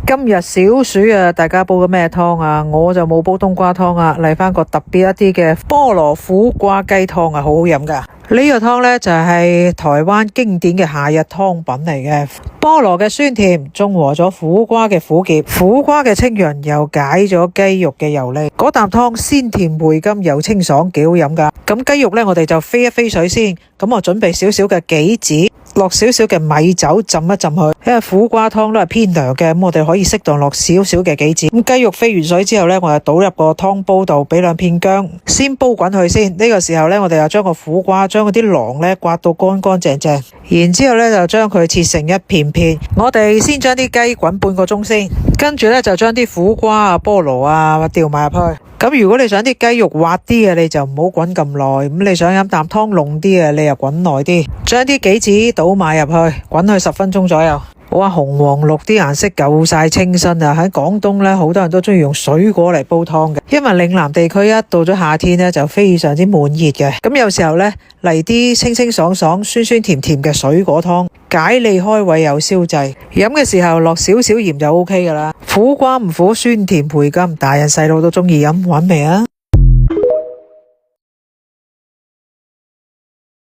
今日小暑啊，大家煲咗咩湯啊？我就冇煲冬瓜湯啊，嚟翻個特別一啲嘅菠蘿苦瓜雞湯啊，好好飲噶。呢個湯呢，就係台灣經典嘅夏日湯品嚟嘅。菠蘿嘅酸甜中和咗苦瓜嘅苦澀，苦瓜嘅清潤又解咗雞肉嘅油膩。嗰啖湯鮮甜回甘又清爽，幾好飲噶。咁雞肉呢，我哋就飛一飛水先。咁我準備少少嘅杞子，落少少嘅米酒浸一浸佢。因為苦瓜湯都係偏涼嘅，咁我哋可以適當落少少嘅杞子。咁雞肉飛完水之後呢，我就倒入個湯煲度，俾兩片薑，先煲滾佢先。呢個時候呢，我哋又將個苦瓜，將嗰啲囊呢刮到乾乾淨淨，然之後呢就將佢切成一片片。我哋先將啲雞滾半個鐘先，跟住呢就將啲苦瓜啊、菠蘿啊調埋入去。咁如果你想啲雞肉滑啲嘅，你就唔好滾咁耐。咁你想飲啖湯濃啲嘅，你又滾耐啲。將啲杞子倒埋入去，滾去10分鐘左右。哇，紅黃綠啲顏色夠晒清新啊！喺廣東呢，好多人都中意用水果嚟煲湯嘅，因為嶺南地區一到咗夏天呢，就非常之悶熱嘅。咁有時候呢，嚟啲清清爽爽、酸酸甜甜嘅水果湯，解膩開胃又消滯。飲嘅時候落少少鹽就 OK 噶啦。苦瓜唔苦，酸甜配甘，大人細路都中意飲，玩未啊？